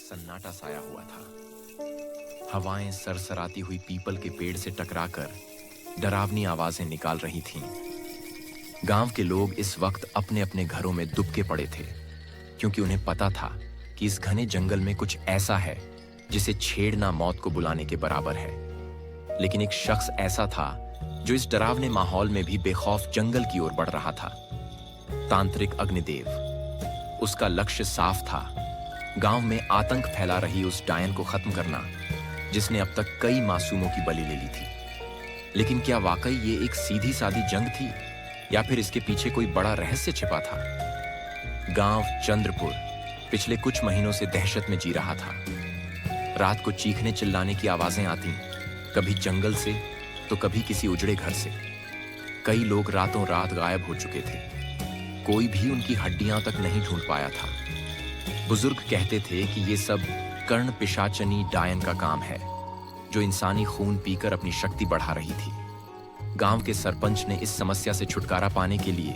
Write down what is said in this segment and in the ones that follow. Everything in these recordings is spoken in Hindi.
सन्नाटा साया हुआ था। हवाएं सरसराती हुई पीपल के पेड़ से टकराकर डरावनी आवाजें निकाल रही थीं। गांव के लोग इस वक्त अपने अपने घरों में दुबके पड़े थे, क्योंकि उन्हें पता था कि इस घने जंगल में कुछ ऐसा है जिसे छेड़ना मौत को बुलाने के बराबर है। लेकिन एक शख्स ऐसा था जो इस डरावने माहौल में भी बेखौफ जंगल की ओर बढ़ रहा था। तांत्रिक अग्निदेव। उसका लक्ष्य साफ था, गांव में आतंक फैला रही उस डायन को खत्म करना जिसने अब तक कई मासूमों की बलि ले ली थी। लेकिन क्या वाकई ये एक सीधी सादी जंग थी या फिर इसके पीछे कोई बड़ा रहस्य छिपा था? गांव चंद्रपुर पिछले कुछ महीनों से दहशत में जी रहा था। रात को चीखने चिल्लाने की आवाजें आती, कभी जंगल से तो कभी किसी उजड़े घर से। कई लोग रातों रात गायब हो चुके थे, कोई भी उनकी हड्डियां तक नहीं ढूंढ पाया था। बुजुर्ग कहते थे कि ये सब कर्ण पिशाचनी डायन का काम है, जो इंसानी खून पीकर अपनी शक्ति बढ़ा रही थी। गांव के सरपंच ने इस समस्या से छुटकारा पाने के लिए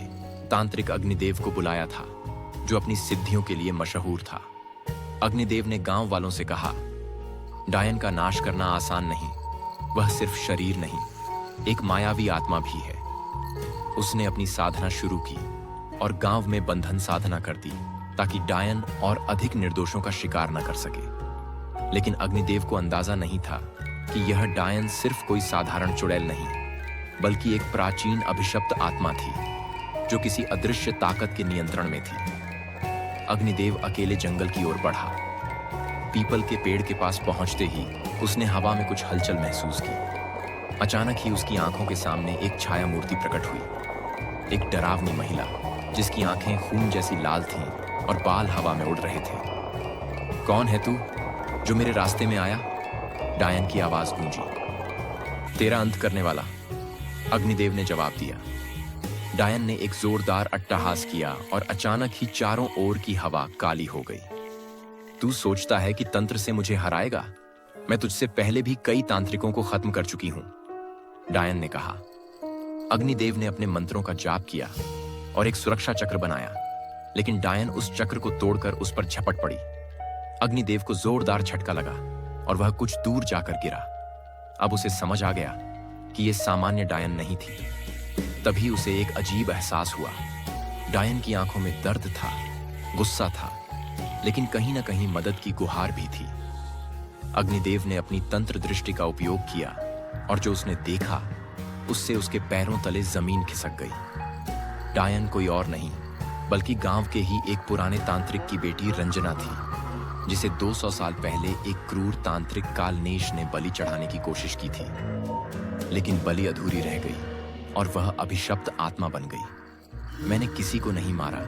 तांत्रिक अग्निदेव को बुलाया था, जो अपनी सिद्धियों के लिए मशहूर था। अग्निदेव ने गांव वालों से कहा, डायन का नाश करना आसान नहीं, वह सिर्फ शरीर नहीं, एक मायावी आत्मा भी है। उसने अपनी साधना शुरू की और गांव में बंधन साधना कर दी, ताकि डायन और अधिक निर्दोषों का शिकार न कर सके। लेकिन अग्निदेव को अंदाजा नहीं था कि यह डायन सिर्फ कोई साधारण चुड़ैल नहीं, बल्कि एक प्राचीन अभिशप्त आत्मा थी, जो किसी अदृश्य ताकत के नियंत्रण में थी। अग्निदेव अकेले जंगल की ओर बढ़ा। पीपल के पेड़ के पास पहुंचते ही उसने हवा में कुछ हलचल महसूस की। अचानक ही उसकी आंखों के सामने एक छाया मूर्ति प्रकट हुई। एक डरावनी महिला, जिसकी आंखें खून जैसी लाल थीं और बाल हवा में उड़ रहे थे। कौन है तू, जो मेरे रास्ते में आया? डायन की आवाज गूंजी। तेरा अंत करने वाला, अग्निदेव ने जवाब दिया। डायन ने एक जोरदार अट्टहास किया और अचानक ही चारों ओर की हवा काली हो गई। तू सोचता है कि तंत्र से मुझे हराएगा? मैं तुझसे पहले भी कई तांत्रिकों को खत्म कर चुकी हूं, डायन ने कहा। अग्निदेव ने अपने मंत्रों का जाप किया और एक सुरक्षा चक्र बनाया, लेकिन डायन उस चक्र को तोड़कर उस पर झपट पड़ी। अग्निदेव को जोरदार झटका लगा और वह कुछ दूर जाकर गिरा। अब उसे समझ आ गया कि यह सामान्य डायन नहीं थी। तभी उसे एक अजीब एहसास हुआ। डायन की आंखों में दर्द था, गुस्सा था, लेकिन कहीं ना कहीं मदद की गुहार भी थी। अग्निदेव ने अपनी तंत्र दृष्टि का उपयोग किया और जो उसने देखा, उससे उसके पैरों तले जमीन खिसक गई। डायन कोई और नहीं, बल्कि गांव के ही एक पुराने तांत्रिक की बेटी रंजना थी, जिसे 200 साल पहले एक क्रूर तांत्रिक कालनेश ने बलि चढ़ाने की कोशिश की थी। लेकिन बलि अधूरी रह गई और वह अभिशप्त आत्मा बन गई। मैंने किसी को नहीं मारा,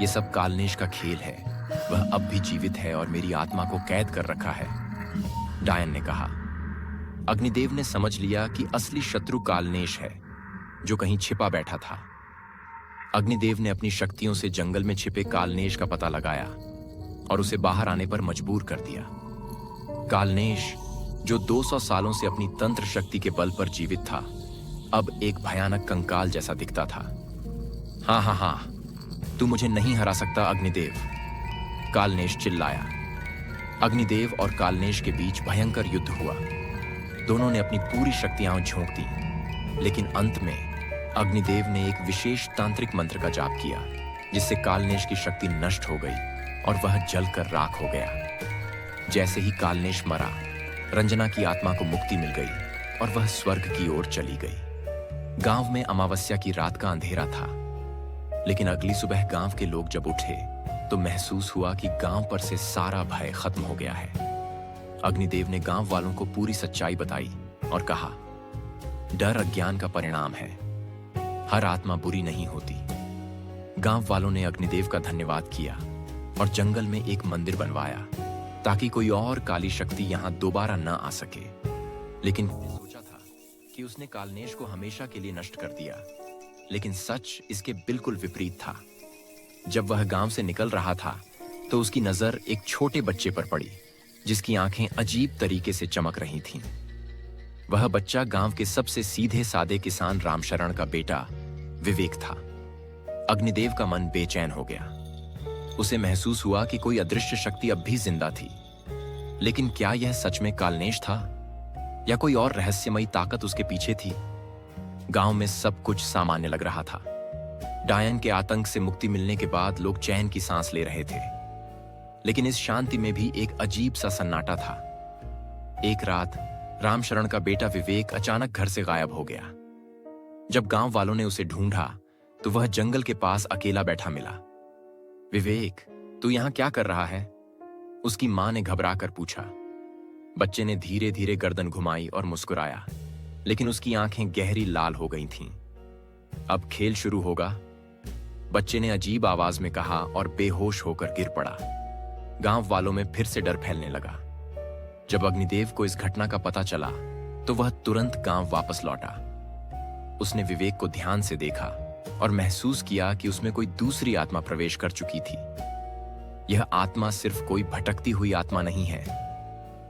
यह सब कालनेश का खेल है। वह अब भी जीवित है और मेरी आत्मा को कैद कर रखा है, डायन ने कहा। अग्निदेव ने समझ लिया कि असली शत्रु कालनेश है, जो कहीं छिपा बैठा था। अग्निदेव ने अपनी शक्तियों से जंगल में छिपे कालनेश का पता लगाया और उसे बाहर आने पर मजबूर कर दिया। कालनेश, जो 200 सालों से अपनी तंत्र शक्ति के बल पर जीवित था, अब एक भयानक कंकाल जैसा दिखता था। हाँ हाँ हाँ, तू मुझे नहीं हरा सकता अग्निदेव, कालनेश चिल्लाया। अग्निदेव और कालनेश के बीच भयंकर युद्ध हुआ। दोनों ने अपनी पूरी शक्तियां झोंक दी, लेकिन अंत में अग्निदेव ने एक विशेष तांत्रिक मंत्र का जाप किया, जिससे कालनेश की शक्ति नष्ट हो गई और वह जलकर राख हो गया। जैसे ही कालनेश मरा, रंजना की आत्मा को मुक्ति मिल गई और वह स्वर्ग की ओर चली गई। गांव में अमावस्या की रात का अंधेरा था, लेकिन अगली सुबह गांव के लोग जब उठे तो महसूस हुआ कि गांव पर से सारा भय खत्म हो गया है। अग्निदेव ने गांव वालों को पूरी सच्चाई बताई और कहा, डर अज्ञान का परिणाम है, हर आत्मा बुरी नहीं होती। गांव वालों ने अग्निदेव का धन्यवाद किया और जंगल में एक मंदिर बनवाया, ताकि कोई और काली शक्ति यहां दोबारा न आ सके। लेकिन सोचा था कि उसने कालनेश को हमेशा के लिए नष्ट कर दिया, लेकिन सच इसके बिल्कुल विपरीत था। जब वह गांव से निकल रहा था तो उसकी नजर एक छोटे बच्चे पर पड़ी, जिसकी आंखें अजीब तरीके से चमक रही थीं। वह बच्चा गांव के सबसे सीधे सादे किसान रामशरण का बेटा विवेक था। अग्निदेव का मन बेचैन हो गया। उसे महसूस हुआ कि कोई अदृश्य शक्ति अब भी जिंदा थी, लेकिन क्या यह सच में कालनेश था या कोई और रहस्यमयी ताकत उसके पीछे थी? गांव में सब कुछ सामान्य लग रहा था। डायन के आतंक से मुक्ति मिलने के बाद लोग चैन की सांस ले रहे थे, लेकिन इस शांति में भी एक अजीब सा सन्नाटा था। एक रात रामशरण का बेटा विवेक अचानक घर से गायब हो गया। जब गांव वालों ने उसे ढूंढा तो वह जंगल के पास अकेला बैठा मिला। विवेक, तू यहां क्या कर रहा है? उसकी मां ने घबराकर पूछा। बच्चे ने धीरे धीरे गर्दन घुमाई और मुस्कुराया, लेकिन उसकी आंखें गहरी लाल हो गई थीं। अब खेल शुरू होगा, बच्चे ने अजीब आवाज में कहा और बेहोश होकर गिर पड़ा। गांव वालों में फिर से डर फैलने लगा। जब अग्निदेव को इस घटना का पता चला तो वह तुरंत गांव वापस लौटा। उसने विवेक को ध्यान से देखा और महसूस किया कि उसमें कोई दूसरी आत्मा प्रवेश कर चुकी थी। यह आत्मा सिर्फ कोई भटकती हुई आत्मा नहीं है,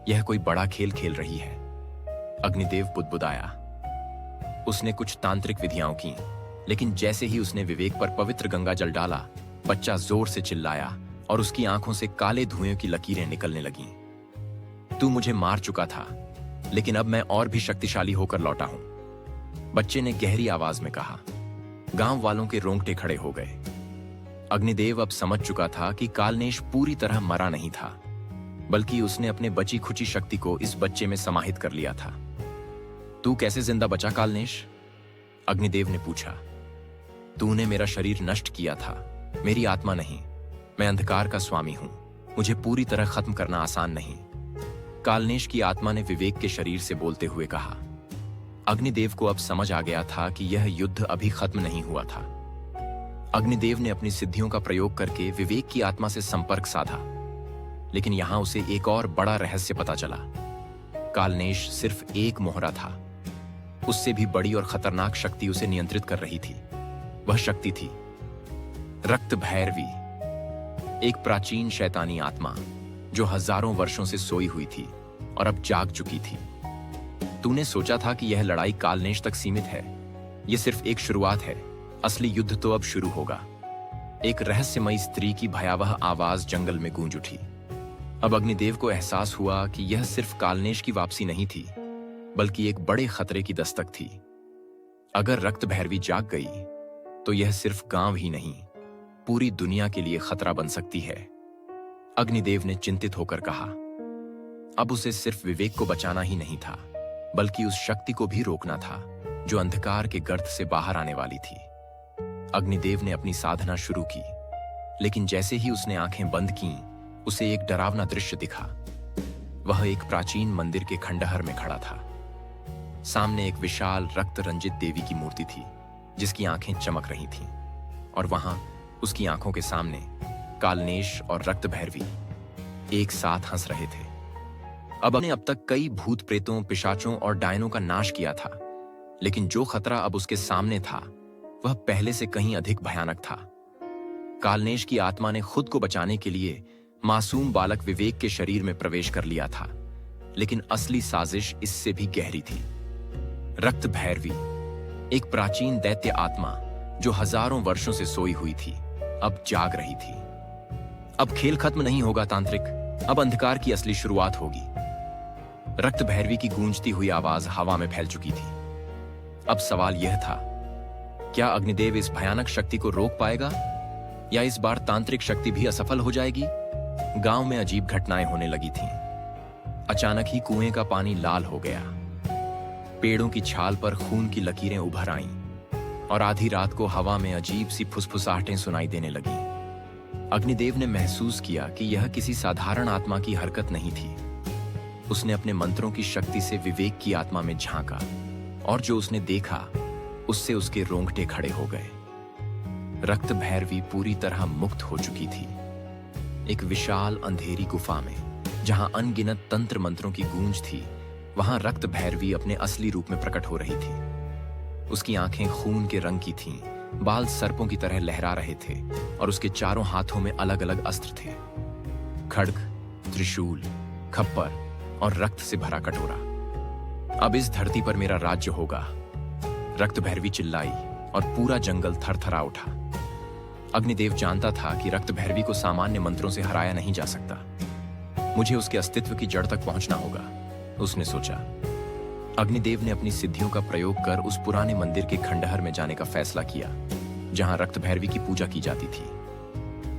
यह कोई बड़ा खेल खेल रही है। अग्निदेव बुदबुदाया। उसने कुछ तांत्रिक विधियां की, लेकिन जैसे ही उसने विवेक पर पवित्र गंगा जल डाला, बच्चा जोर से चिल्लाया और उसकी आंखों से काले धुएं की लकीरें निकलने लगीं। तू मुझे मार चुका था, लेकिन अब मैं और भी शक्तिशाली होकर लौटा हूं, बच्चे ने गहरी आवाज में कहा। गांव वालों के रोंगटे खड़े हो गए। अग्निदेव अब समझ चुका था कि कालनेश पूरी तरह मरा नहीं था, बल्कि उसने अपने बची खुची शक्ति को इस बच्चे में समाहित कर लिया था। तू कैसे जिंदा बचा कालनेश? अग्निदेव ने पूछा। तूने मेरा शरीर नष्ट किया था, मेरी आत्मा नहीं। मैं अंधकार का स्वामी हूं, मुझे पूरी तरह खत्म करना आसान नहीं, कालनेश की आत्मा ने विवेक के शरीर से बोलते हुए कहा। अग्निदेव को अब समझ आ गया था कि यह युद्ध अभी खत्म नहीं हुआ था। अग्निदेव ने अपनी सिद्धियों का प्रयोग करके विवेक की आत्मा से संपर्क साधा, लेकिन यहां उसे एक और बड़ा रहस्य पता चला। कालनेश सिर्फ एक मोहरा था, उससे भी बड़ी और खतरनाक शक्ति उसे नियंत्रित कर रही थी। वह शक्ति थी रक्त भैरवी, एक प्राचीन शैतानी आत्मा जो हजारों वर्षों से सोई हुई थी और अब जाग चुकी थी। तूने सोचा था कि यह लड़ाई कालनेश तक सीमित है, यह सिर्फ एक शुरुआत है, असली युद्ध तो अब शुरू होगा। एक रहस्यमयी स्त्री की भयावह आवाज जंगल में गूंज उठी। अब अग्निदेव को एहसास हुआ कि यह सिर्फ कालनेश की वापसी नहीं थी, बल्कि एक बड़े खतरे की दस्तक थी। अगर रक्त भैरवी जाग गई तो यह सिर्फ गांव ही नहीं, पूरी दुनिया के लिए खतरा बन सकती है। अग्निदेव ने चिंतित होकर कहा। अब उसे सिर्फ विवेक को बचाना ही नहीं था, बल्कि उस शक्ति को भी रोकना था जो अंधकार के गर्त से बाहर आने वाली थी। अग्निदेव ने अपनी साधना शुरू की, लेकिन जैसे ही उसने आंखें बंद कीं, उसे एक डरावना दृश्य दिखा। वह एक प्राचीन मंदिर के खंडहर में खड़ा था। सामने एक विशाल रक्त रंजित देवी की मूर्ति थी, जिसकी आंखें चमक रही थीं, और वहां उसकी आंखों के सामने कालनेश और रक्त भैरवी एक साथ हंस रहे थे। अब ने अब तक कई भूत प्रेतों, पिशाचों और डायनों का नाश किया था, लेकिन जो खतरा अब उसके सामने था वह पहले से कहीं अधिक भयानक था। कालनेश की आत्मा ने खुद को बचाने के लिए मासूम बालक विवेक के शरीर में प्रवेश कर लिया था, लेकिन असली साजिश इससे भी गहरी थी। रक्त भैरवी, एक प्राचीन दैत्य आत्मा जो हजारों वर्षों से सोई हुई थी, अब जाग रही थी। अब खेल खत्म नहीं होगा तांत्रिक, अब अंधकार की असली शुरुआत होगी। रक्त भैरवी की गूंजती हुई आवाज हवा में फैल चुकी थी। अब सवाल यह था, क्या अग्निदेव इस भयानक शक्ति को रोक पाएगा, या इस बार तांत्रिक शक्ति भी असफल हो जाएगी? गांव में अजीब घटनाएं होने लगी थीं। अचानक ही कुएं का पानी लाल हो गया, पेड़ों की छाल पर खून की लकीरें उभर आईं, और आधी रात को हवा में अजीब सी फुसफुसाहटें सुनाई देने लगीं। अग्निदेव ने महसूस किया कि यह किसी साधारण आत्मा की हरकत नहीं थी। उसने अपने मंत्रों की शक्ति से विवेक की आत्मा में झांका, और जो उसने देखा उससे उसके रोंगटे खड़े हो गए। रक्त भैरवी पूरी तरह मुक्त हो चुकी थी। एक विशाल अंधेरी गुफा में, जहां अनगिनत तंत्र मंत्रों की गूंज थी, वहां रक्त भैरवी अपने असली रूप में प्रकट हो रही थी। उसकी आंखें खून के रंग की थीं, बाल सर्पों की तरह लहरा रहे थे, और उसके चारों हाथों में अलग अलग अस्त्र थे। खड्ग, त्रिशूल, खप्पर और रक्त से भरा कटोरा। अब इस धरती पर मेरा राज्य होगा, रक्त भैरवी चिल्लाई, और पूरा जंगल थरथरा उठा। अग्निदेव जानता था कि रक्त भैरवी को सामान्य मंत्रों से हराया नहीं जा सकता। मुझे उसके अस्तित्व की जड़ तक पहुंचना होगा, उसने सोचा। अग्निदेव ने अपनी सिद्धियों का प्रयोग कर उस पुराने मंदिर के खंडहर में जाने का फैसला किया जहां रक्त भैरवी की पूजा की जाती थी।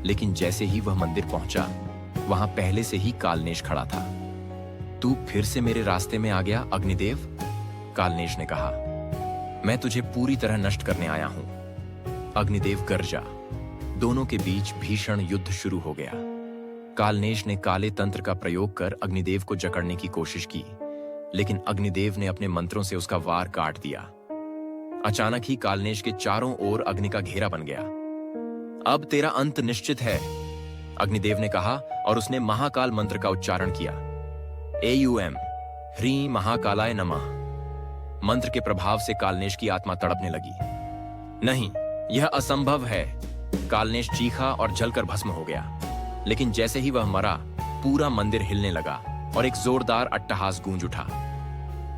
लेकिन जैसे ही वह मंदिर पहुंचा, वहां पहले से ही कालनेश खड़ा था। तू फिर से मेरे रास्ते में आ गया अग्निदेव, कालनेश ने कहा। मैं तुझे पूरी तरह नष्ट करने आया हूं। अग्निदेव गरजा। दोनों के बीच भीषण युद्ध शुरू हो गया। कालनेश ने काले तंत्र का प्रयोग कर अग्निदेव को जकड़ने की कोशिश की, लेकिन अग्निदेव ने अपने मंत्रों से उसका वार काट दिया। अचानक ही कालनेश के चारों ओर अग्नि का घेरा बन गया। अब तेरा अंत निश्चित है, अग्निदेव ने कहा और उसने महाकाल मंत्र का उच्चारण किया। AUM ह्रीं महाकालाय नमः। मंत्र के प्रभाव से कालनेश की आत्मा तड़पने लगी। नहीं, यह असंभव है, कालनेश चीखा और जलकर भस्म हो गया। लेकिन जैसे ही वह मरा, पूरा मंदिर हिलने लगा और एक जोरदार अट्टहास गूंज उठा।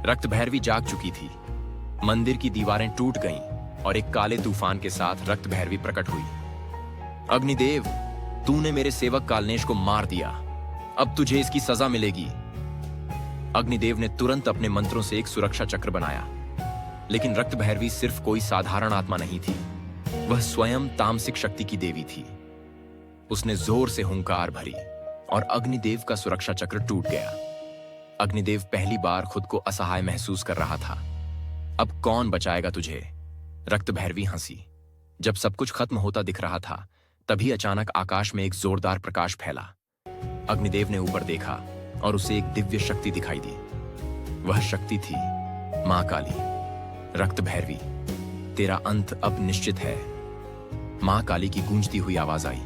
रक्त भैरवी जाग चुकी थी। मंदिर की दीवारें टूट गईं और एक काले तूफान के साथ रक्त भैरवी प्रकट हुई। अग्निदेव, तूने मेरे सेवक कालनेश को मार दिया। अब तुझे इसकी सजा मिलेगी। अग्निदेव ने तुरंत अपने मंत्रों से एक सुरक्षा चक्र बनाया। लेकिन रक्त भैरवी सिर्फ कोई साधारण आत्मा नहीं थी, वह स्वयं तामसिक शक्ति की देवी थी। उसने जोर से हुंकार भरी और अग्निदेव का सुरक्षा चक्र टूट गया। अग्निदेव पहली बार खुद को असहाय महसूस कर रहा था। अब कौन बचाएगा तुझे? रक्त भैरवी हंसी। जब सब कुछ खत्म होता दिख रहा था, तभी अचानक आकाश में एक जोरदार प्रकाश फैला। अग्निदेव ने ऊपर देखा और उसे एक दिव्य शक्ति दिखाई दी। वह शक्ति थी मां काली। रक्त भैरवी, तेरा अंत अब निश्चित है। मां काली की गूंजती हुई आवाज आई।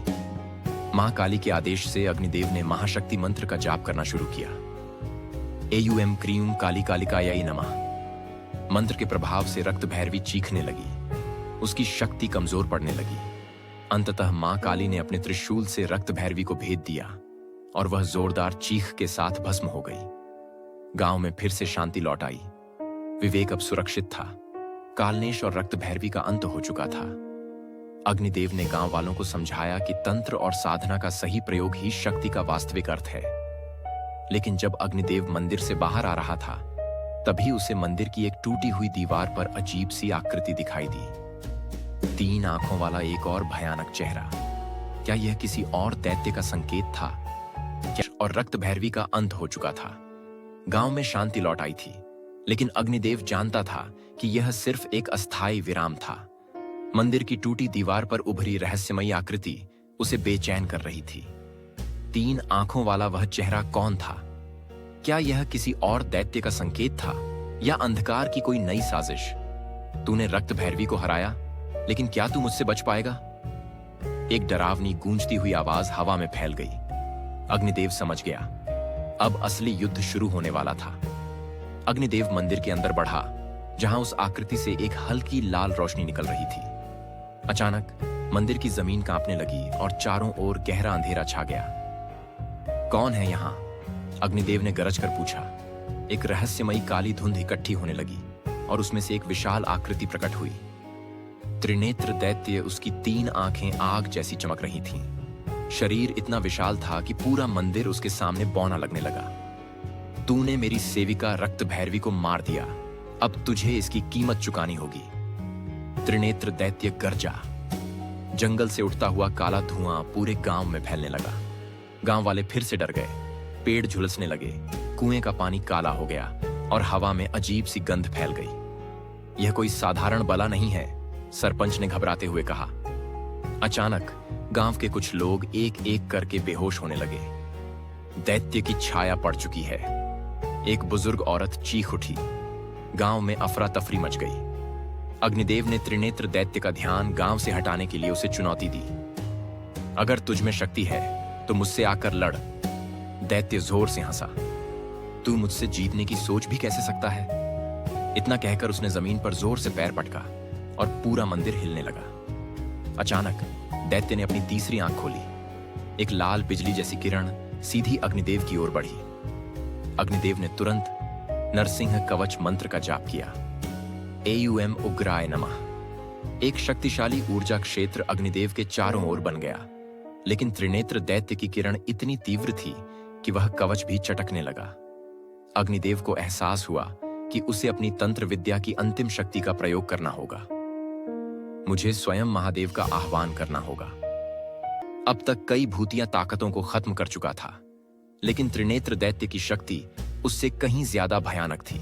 मां काली के आदेश से अग्निदेव ने महाशक्ति मंत्र का जाप करना शुरू किया। AUM क्रीम काली कालिकायै नमः। मंत्र के प्रभाव से रक्त भैरवी चीखने लगी। उसकी शक्ति कमजोर पड़ने लगी। अंततः मां काली ने अपने त्रिशूल से रक्त भैरवी को भेद दिया और वह जोरदार चीख के साथ भस्म हो गई। गांव में फिर से शांति लौट आई। विवेक अब सुरक्षित था। कालनेश और रक्त भैरवी का अंत हो चुका था। अग्निदेव ने गांव वालों को समझाया कि तंत्र और साधना का सही प्रयोग ही शक्ति का वास्तविक अर्थ है। लेकिन जब अग्निदेव मंदिर से बाहर आ रहा था, तभी उसे मंदिर की एक टूटी हुई दीवार पर अजीब सी आकृति दिखाई दी। 3 आंखों वाला एक और भयानक चेहरा। क्या यह किसी और दैत्य का संकेत था? और रक्त भैरवी का अंत हो चुका था। गांव में शांति लौट आई थी, लेकिन अग्निदेव जानता था कि यह सिर्फ एक अस्थायी विराम था। मंदिर की टूटी दीवार पर उभरी रहस्यमयी आकृति उसे बेचैन कर रही थी। 3 आंखों वाला वह चेहरा कौन था? क्या यह किसी और दैत्य का संकेत था या अंधकार की कोई नई साजिश? तूने रक्त भैरवी को हराया, लेकिन क्या तू मुझसे बच पाएगा? एक डरावनी गूंजती हुई आवाज हवा में फैल गई। अग्निदेव समझ गया, अब असली युद्ध शुरू होने वाला था। अग्निदेव मंदिर के अंदर बढ़ा, जहां उस आकृति से एक हल्की लाल रोशनी निकल रही थी। अचानक मंदिर की जमीन कांपने लगी और चारों ओर गहरा अंधेरा छा गया। कौन है यहां? अग्निदेव ने गरज कर पूछा। एक रहस्यमयी काली धुंध इकट्ठी होने लगी और उसमें से एक विशाल आकृति प्रकट हुई। त्रिनेत्र दैत्य, उसकी 3 आंखें आग जैसी चमक रही थीं। शरीर इतना विशाल था कि पूरा मंदिर उसके सामने बौना लगने लगा। तूने मेरी सेविका रक्त भैरवी को मार दिया, अब तुझे इसकी कीमत चुकानी होगी। त्रिनेत्र दैत्य गरजा। जंगल से उठता हुआ काला धुआं पूरे गांव में फैलने लगा। गांव वाले फिर से डर गए। पेड़ झुलसने लगे, कुएं का पानी काला हो गया और हवा में अजीब सी गंध फैल गई। यह कोई साधारण बला नहीं है, सरपंच ने घबराते हुए कहा। अचानक गांव के कुछ लोग एक एक करके बेहोश होने लगे। दैत्य की छाया पड़ चुकी है। एक बुजुर्ग औरत चीख उठी। गांव में अफरा तफरी मच गई। अग्निदेव ने त्रिनेत्र दैत्य का ध्यान गांव से हटाने के लिए उसे चुनौती दी। अगर तुझ में शक्ति है तो मुझसे आकर लड़। दैत्य जोर से हंसा। तू मुझसे जीतने की सोच भी कैसे सकता है? इतना कहकर उसने जमीन पर जोर से पैर पटका और पूरा मंदिर हिलने लगा। अचानक दैत्य ने अपनी तीसरी आंख खोली। एक लाल बिजली जैसी किरण सीधी अग्निदेव की ओर बढ़ी। अग्निदेव ने तुरंत नरसिंह कवच मंत्र का जाप किया। AUM उग्राय नमः। एक शक्तिशाली ऊर्जा क्षेत्र अग्निदेव के चारों ओर बन गया। लेकिन त्रिनेत्र दैत्य की किरण इतनी तीव्र थी कि वह कवच भी चटकने लगा। अग्निदेव को एहसास हुआ कि उसे अपनी तंत्र विद्या की अंतिम शक्ति का प्रयोग करना होगा। मुझे स्वयं महादेव का आह्वान करना होगा। अब तक कई भूतिया ताकतों को खत्म कर चुका था, लेकिन त्रिनेत्र दैत्य की शक्ति उससे कहीं ज्यादा भयानक थी।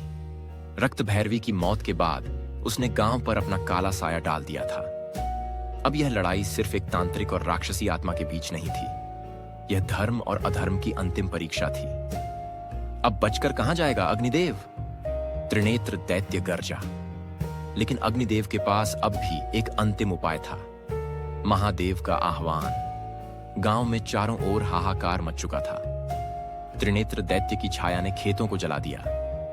रक्त भैरवी की मौत के बाद उसने गांव पर अपना काला साया डाल दिया था। अब यह लड़ाई सिर्फ एक तांत्रिक और राक्षसी आत्मा के बीच नहीं थी, यह धर्म और अधर्म की अंतिम परीक्षा थी। अब बचकर कहां जाएगा अग्निदेव? त्रिनेत्र दैत्य गर्जा, लेकिन अग्निदेव के पास अब भी एक अंतिम उपाय था, महादेव का आह्वान। गांव में चारों ओर हाहाकार मच चुका था। त्रिनेत्र दैत्य की छाया ने खेतों को जला दिया,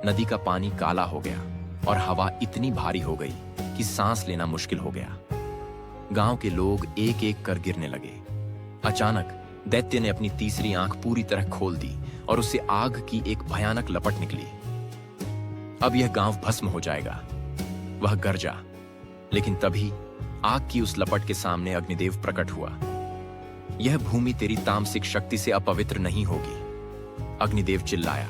नदी का पानी काला हो गया और हवा इतनी भारी हो गई कि सांस लेना मुश्किल हो गया। गांव के लोग एक एक कर गिरने लगे। अचानक दैत्य ने अपनी तीसरी आंख पूरी तरह खोल दी और उससे आग की एक भयानक लपट निकली। अब यह गांव भस्म हो जाएगा, वह गरजा। लेकिन तभी आग की उस लपट के सामने अग्निदेव प्रकट हुआ। यह भूमि तेरी तामसिक शक्ति से अपवित्र नहीं होगी, अग्निदेव चिल्लाया।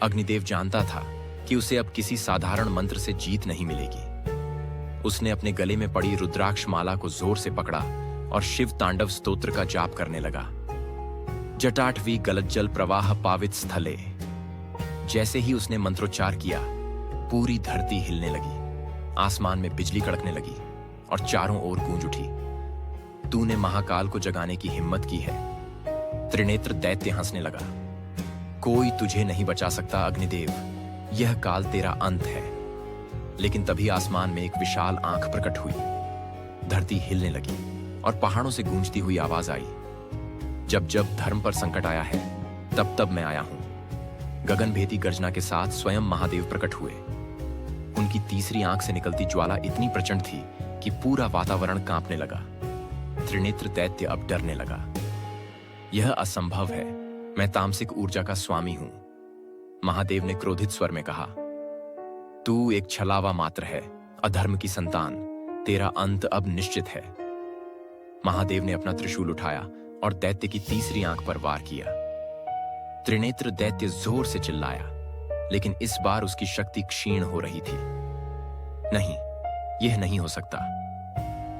अग्निदेव जानता था कि उसे अब किसी साधारण मंत्र से जीत नहीं मिलेगी। उसने अपने गले में पड़ी रुद्राक्ष माला को जोर से पकड़ा और शिव तांडव स्तोत्र का जाप करने लगा। जटाटवी गलज्जल प्रवाह पावित स्थले। जैसे ही उसने मंत्रोच्चार किया, पूरी धरती हिलने लगी, आसमान में बिजली कड़कने लगी और चारों ओर गूंज उठी। तूने महाकाल को जगाने की हिम्मत की है। त्रिनेत्र दैत्य हंसने लगा। कोई तुझे नहीं बचा सकता अग्निदेव, यह काल तेरा अंत है। लेकिन तभी आसमान में एक विशाल आंख प्रकट हुई, धरती हिलने लगी और पहाड़ों से गूंजती हुई आवाज आई, जब जब धर्म पर संकट आया है, तब तब मैं आया हूं। गगनभेदी गर्जना के साथ स्वयं महादेव प्रकट हुए। उनकी तीसरी आंख से निकलती ज्वाला इतनी प्रचंड थी कि पूरा वातावरण कांपने लगा। त्रिनेत्र दैत्य अब डरने लगा। यह असंभव है, मैं तामसिक ऊर्जा का स्वामी हूं। महादेव ने क्रोधित स्वर में कहा, तू एक छलावा मात्र है, अधर्म की संतान, तेरा अंत अब निश्चित है। महादेव ने अपना त्रिशूल उठाया और दैत्य की तीसरी आंख पर वार किया। त्रिनेत्र दैत्य जोर से चिल्लाया, लेकिन इस बार उसकी शक्ति क्षीण हो रही थी। नहीं, यह नहीं हो सकता।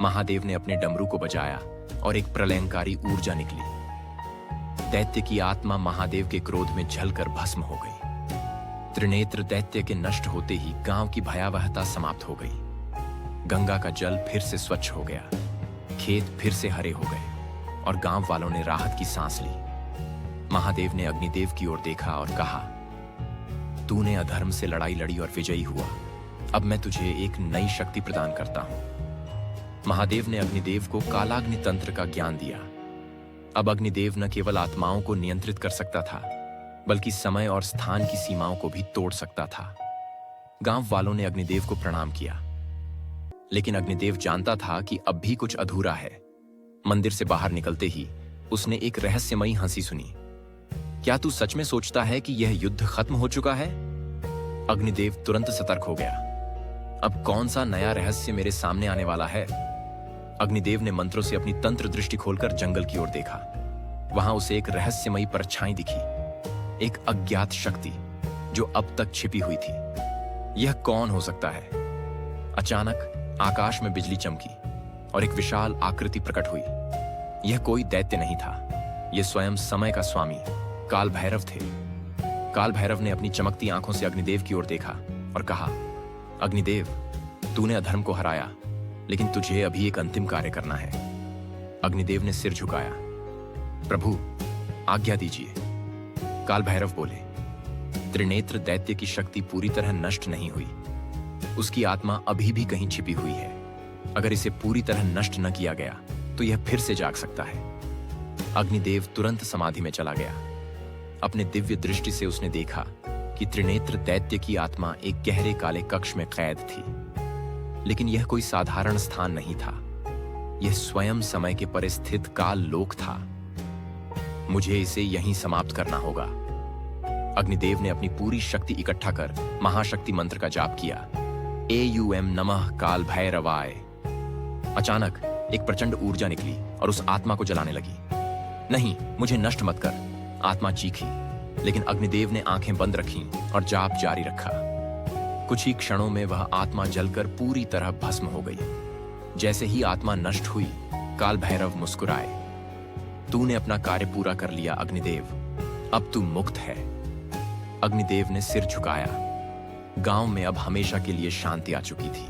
महादेव ने अपने डमरू को बजाया और एक प्रलयंकारी ऊर्जा निकली। दैत्य की आत्मा महादेव के क्रोध में जलकर भस्म हो गई। त्रिनेत्र दैत्य के नष्ट होते ही गांव की भयावहता समाप्त हो गई। गंगा का जल फिर से स्वच्छ हो गया, खेत फिर से हरे हो गए और गांव वालों ने राहत की सांस ली। महादेव ने अग्निदेव की ओर देखा और कहा, तूने अधर्म से लड़ाई लड़ी और विजयी हुआ। अब मैं तुझे एक नई शक्ति प्रदान करता हूं। महादेव ने अग्निदेव को कालाग्नि तंत्र का ज्ञान दिया। अब अग्निदेव न केवल आत्माओं को नियंत्रित कर सकता था, बल्कि समय और स्थान की सीमाओं को भी तोड़ सकता था। गांव वालों ने अग्निदेव को प्रणाम किया, लेकिन अग्निदेव जानता था कि अब भी कुछ अधूरा है। मंदिर से बाहर निकलते ही उसने एक रहस्यमयी हंसी सुनी। क्या तू सच में सोचता है कि यह युद्ध खत्म हो चुका है? अग्निदेव तुरंत सतर्क हो गया। अब कौन सा नया रहस्य मेरे सामने आने वाला है? अग्निदेव ने मंत्रों से अपनी तंत्र दृष्टि खोलकर जंगल की ओर देखा। वहां उसे एक रहस्यमयी परछाई दिखी, एक अज्ञात शक्ति जो अब तक छिपी हुई थी। यह कौन हो सकता है? अचानक आकाश में बिजली चमकी और एक विशाल आकृति प्रकट हुई। यह कोई दैत्य नहीं था, यह स्वयं समय का स्वामी काल भैरव थे। काल भैरव ने अपनी चमकती आंखों से अग्निदेव की ओर देखा और कहा, अग्निदेव, तूने अधर्म को हराया, लेकिन तुझे अभी एक अंतिम कार्य करना है। अग्निदेव ने सिर झुकाया। प्रभु, आज्ञा दीजिए। काल भैरव बोले, त्रिनेत्र दैत्य की शक्ति पूरी तरह नष्ट नहीं हुई। उसकी आत्मा अभी भी कहीं छिपी हुई है। अगर इसे पूरी तरह नष्ट न किया गया तो यह फिर से जाग सकता है। अग्निदेव तुरंत समाधि में चला गया। अपने दिव्य दृष्टि से उसने देखा कि त्रिनेत्र दैत्य की आत्मा एक गहरे काले कक्ष में कैद थी। लेकिन यह कोई साधारण स्थान नहीं था, यह स्वयं समय के परे स्थित काल लोक था। मुझे इसे यहीं समाप्त करना होगा। अग्निदेव ने अपनी पूरी शक्ति इकट्ठा कर महाशक्ति मंत्र का जाप किया। एयूएम नमः काल भैरवाय। अचानक एक प्रचंड ऊर्जा निकली और उस आत्मा को जलाने लगी। नहीं, मुझे नष्ट मत कर, आत्मा चीखी, लेकिन अग्निदेव ने आंखें बंद रखीं और जाप जारी रखा। कुछ ही क्षणों में वह आत्मा जलकर पूरी तरह भस्म हो गई। जैसे ही आत्मा नष्ट हुई, काल भैरव मुस्कुराए। तूने अपना कार्य पूरा कर लिया अग्निदेव, अब तू मुक्त है। अग्निदेव ने सिर झुकाया। गांव में अब हमेशा के लिए शांति आ चुकी थी।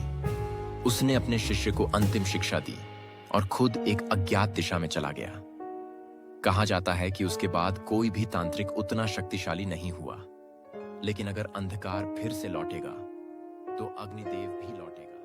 उसने अपने शिष्य को अंतिम शिक्षा दी और खुद एक अज्ञात दिशा में चला गया। कहा जाता है कि उसके बाद कोई भी तांत्रिक उतना शक्तिशाली नहीं हुआ, लेकिन अगर अंधकार फिर से लौटेगा तो अग्निदेव भी लौटेगा।